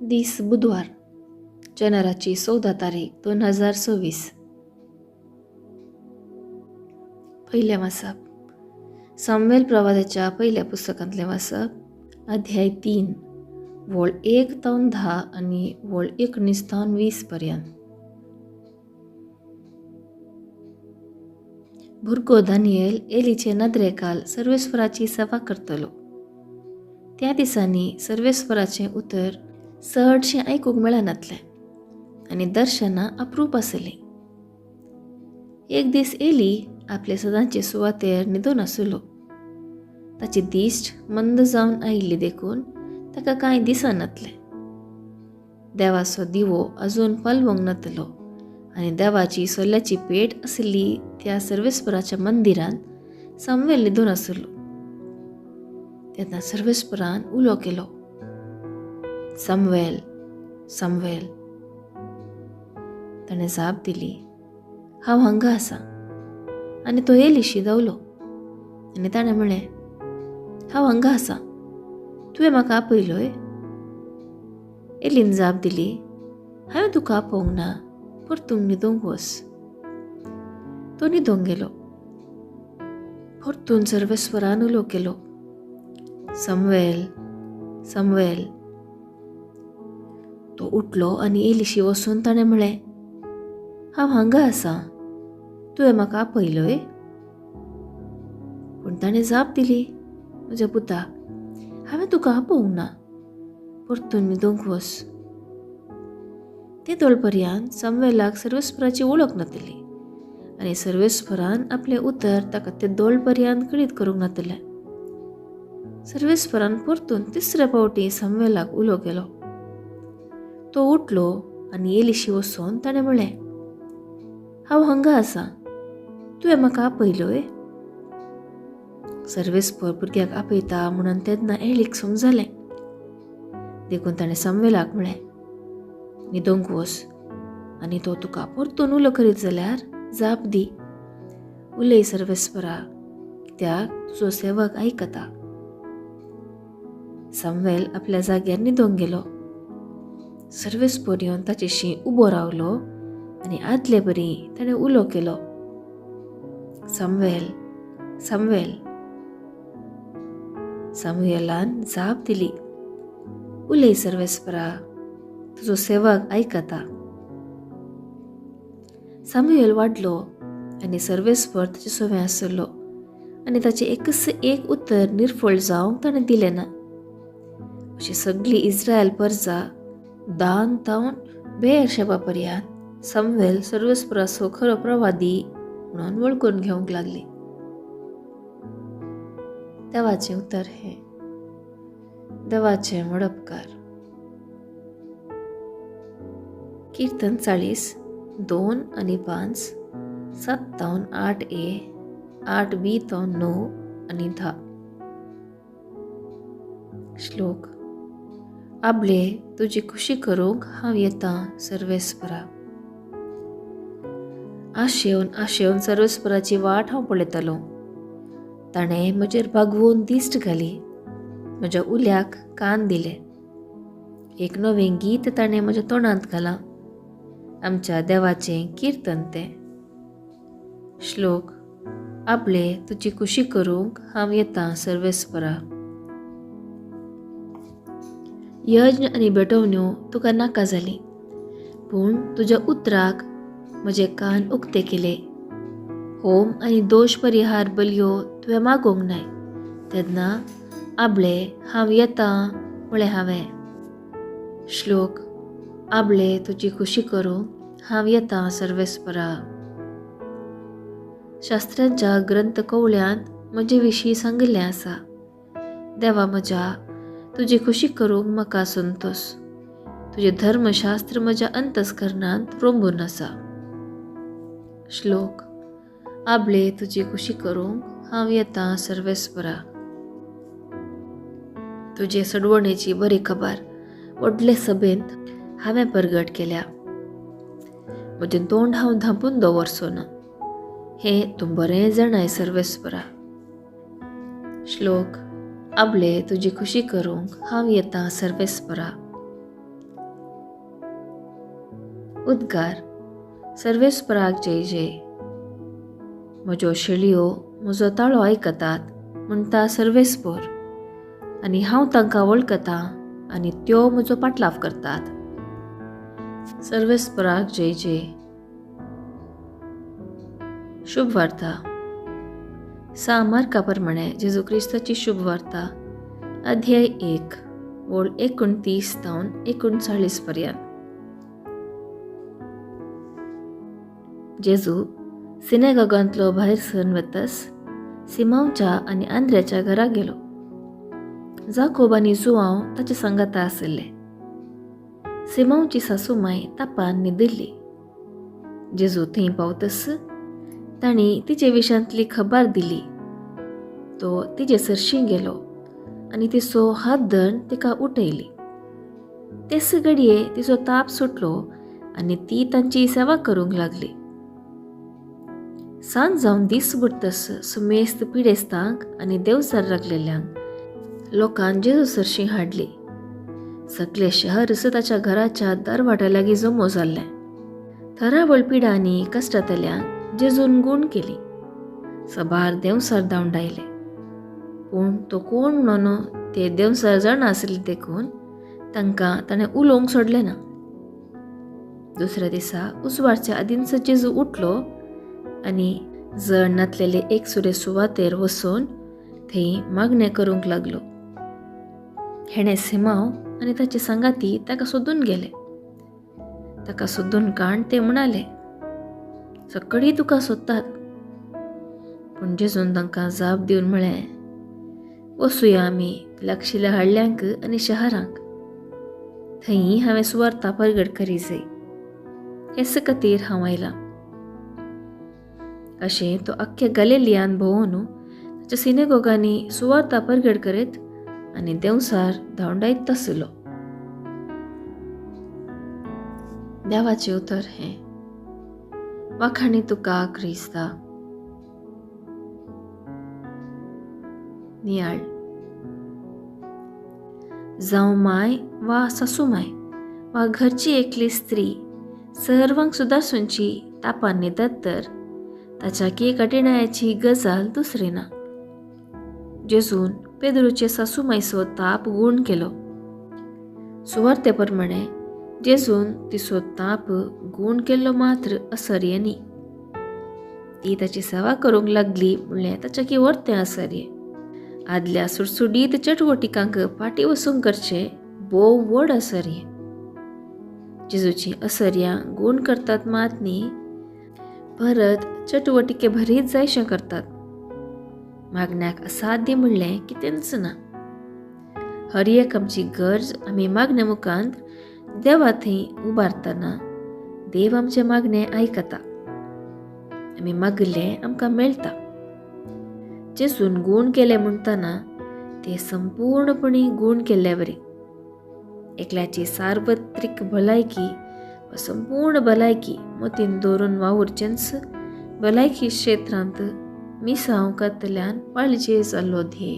दीस बुधवार, जानेवारीची 14 तारीख 2026. पहिले वाचप. सामुएल प्रवादाच्या पहिल्या पुस्तकांतले वाचप. अध्याय 3 वळ 1 ते 10 आणि वळ 19 ते 20 पर्यंत. भुरगो दानियल एलीचे नदरेकाल सर्वेस्वराची सेवा करतलो. त्या दिसांनी सर्वेस्वराचें उतर सहजशें आयकूंक मेळनातलें आनी दर्शनां अप्रूप आसलीं. एक दीस एली आपले सदांचे सुवातेर न्हिदून आसलो. ताची दिश्ट मंद जावन आयिल्ली देखून ताका कांय दिसनातलें. देवाचो दिवो आजून पलवंक नातलो आनी देवाची सोल्याची पेट आसली त्या सर्वेस्पराच्या मंदिरांत सामुएल न्हिदून आसलो. तेन्ना सर्वेस्परान उलो केलो, सामुएल, सामुएल. ताणें जाप दिली, हांव हांगा आसा. आनी तो एलीशी धांवलो आनी ताणें म्हळें, हांव हांगा आसा, तुवें म्हाका आपयलोय? एलीन जाप दिली, हांवें तुका आपोवंक ना, परतून न्हिदूंक वच. तो न्हिदूंक गेलो. परतून सर्वेस्वरान उलो केलो, सामुएल, सामुएल. तो उठलो आनी एलीशी वचून ताणें म्हळें, हांव हांगा आसा, तुवें म्हाका आपयलोय? पूण ताणें जाप दिली, म्हज्या पुता, हांवें तुका आपोवंक ना, परतून न्हिदूंक वच. ते दळपर्यंत सामुएलाक सर्वेस्पराची वळख नातली आनी सर्वेस्परान आपलें उतर ताका ते दळपर्यंत कळीत करूंक नातलें. सर्वेस्परान परतून तिसऱ्या फावटी सामुएलाक उलो केलो. तो उठलो आनी एलीशी वचून ताणें म्हळें, हांव हांगा आसा, तुवें म्हाका आपयलोय? सर्वेस्पर भुरग्याक आपयता म्हणून तेन्ना एलीक समजलें. देखून ताणें सामुएलाक म्हळें, न्हिदूंक वच आनी तो तुका परतून उलो करीत जाल्यार जाप दी. उलय सर्वेस्परा, कित्याक तुजो सेवक आयकता. सामुएल आपल्या जाग्यार न्हिदूंक गेलो. सर्वेस्पर येवन ताचेशी उबो रावलो आनी आदले बरी ताणें उलो केलो, सामुएल, सामुएल. सामुएलान जाप दिली, उलय सर्वेस्परा, तुजो सेवक आयकता. सामुएल वाडलो आनी सर्वेस्पर ताचे सोवें आसलो आनी ताचें एकच एक उतर निर्फळ जावंक ताणें दिलें ना. अशी सगळी इस्रायल परजा दान तावन बेर्शेबा पर्यंत सामुएल सर्वेस्पराचो खरो प्रवादी म्हणून वळखून घेवंक लागली. देवाचें उतर हें. देवाचें मडपकार. कीर्तन 40, 2 आणि 5, 7 ते 8a, 8b ते 9 आणि 10. श्लोक. आबले तुजी खुशी करूंक हांव येतां सर्वेस्परा. आशेवन सर्वेस्पराची वाट हांव पळयतालो. ताणें म्हजेर भागवून दिश्ट घाली, म्हज्या उल्याक कान दिले. एक नवें गीत ताणें म्हज्या तोंडांत घालां, आमच्या देवाचें कीर्तन तें. श्लोक. आबले तुजी खुशी करूंक हांव येतां सर्वेस्परा. यज्ञ आनी भेटवण्यो तुका नाका जाली, पूण तुज्या उतराक म्हजे कान उक्ते केले. होम आनी दोश परिहार बलयो तुवें मागोवंक नाय, तेन्ना आबले हांव येतां म्हळें हांवें. श्लोक. आबले तुजी खुशी करूंक हांव येतां सर्वेस्परा. शास्त्रांच्या ग्रंथ कवळ्यांत म्हजे विशीं सांगिल्लें आसा, देवा म्हज्या, तुजी खुशी करूंक म्हाका संतोश. तुजें धर्मशास्त्र म्हज्या अंतस्करणांत रोंबून आसा. श्लोक. आबले तुजी खुशी करूंक हांव येतां सर्वेस्परा. तुजे सडवणेची बरी खबर व्हडले सभेंत हांवें परगट केल्या. म्हजें तोंड हांव धांपून दवरचो ना, हें तूं बरें जाणाय सर्वेस्परा. श्लोक. आबले तुजी खुशी करूंक हांव येतां सर्वेस्परा. उद्गार सर्वेस्पराक जय जय. म्हज्यो शेळयो म्हजो ताळो आयकतात म्हणटा सर्वेस्पर, आनी हांव तांकां वळखतां आनी त्यो म्हजो पाटलाव करतात. सर्वेस्पराक जय जय. शुभ वार्ता. मार्का प्रमाणे जेजू क्रिस्ताची शुभ वार्ता अध्याय 1 ओळ 29 तावन 39 पर्यंत. जेजू सिनेगॉगांतलो भायर सरून वतस सिमोनच्या आनी आंद्र्याच्या घरा गेलो. जाकोब आनी जुआंव ताचे सांगाता आशिल्ले. सिमोनची सासूमाय तापान न्हिदिल्ली. जेजू थंय पावतस तांणी तिचे विशांतली खबर दिली. तो तिचे सरशी गेलो आनी तिचो हात धरून तिका उठयली. तेच घडये तिचो ताप सुटलो आनी ती तांची सेवा करूंक लागली. सांज जावन दीस बुडतस सुमेस्त पिडेस्तांक आनी देवचार लागलेल्यांक लोकांन जेजू सरशी हाडली. सगळे शहर ताच्या घराच्या दरवाट्या लागीं जमो जाल्ले. थरावळ पिडा आनी कश्टांतल्यांक जेजून गूण केली. सबार देवसार धांवडायले. पूण तो कोण म्हणून ते देवसार जाण आसले देखून तांकां ताणें उलोवंक सोडलें ना. दुसऱ्या दिसा उसवारच्या आदींच जेजू उठलो आनी जण नातलेले एक सुरे सुवातेर वचून थंय मागणें करूंक लागलो. हेणे सिमांव आनी ताचे सांगाती ताका सोदून गेले. ताका सोदून काण ते म्हणाले, सकळी तुका सोदतात. पूण जेजून तांकां जाप दिवन म्हळें, वचुया आमी लागशिल्ल्या हळ्ळ्यांक आनी शहरांक. थंय हांवें सुवार्ता परगट करी जाय. हेच खातीर हांव आयलां. अशें तो आख्ख्या गलिलियान भोंवून ताच्या सिनेगॉगांनी सुवार्ता परगट करीत आनी देवसार धांवडायत आसलो. देवाचें उतर हें. वाखाणी तुका क्रिस्ता. नियाळ. जावं माय वा सासूमाय वा घरची एकली स्त्री सर्वांक सुदारसूंची तापान न्हिदत तर ताच्या की कठिणायाची गजाल दुसरी ना. जेजून पेद्रूचे सासूमायचो ताप गूण केलो. सुवार्ते प्रमाणे जेजून तिचो ताप गूण केल्लो मात्र असर्य न्ही. ती ताची सेवा करूंक लागली म्हणलें ताच्या की वर्तें असर्य. आदल्या सुटसुडीत चटवटिकांक फाटी वसूंक करचें बोव व्हड असर्य. जेजूची असर्यां गूण करतात मात न्ही, परत चटवटिके भरीत जायशें करतात. मागण्याक असाध्य म्हणलें कितेंच ना. हर एक आमची गरज आमी मागणे मुखांत देवा थंय उबारतना देव आमचें मागणें आयकता. आमी मागलें आमकां मेळटा. जेजून गूण केलें म्हणटना तें संपूर्णपणी गूण केल्ले वरी. एकल्याची सार्वत्रीक भलायकी वा संपूर्ण भलायकी मतीन दवरून वावुरचेंच भलायकी क्षेत्रांत मिसांव कातल्यान पाळजे जाल्लो ध्येय.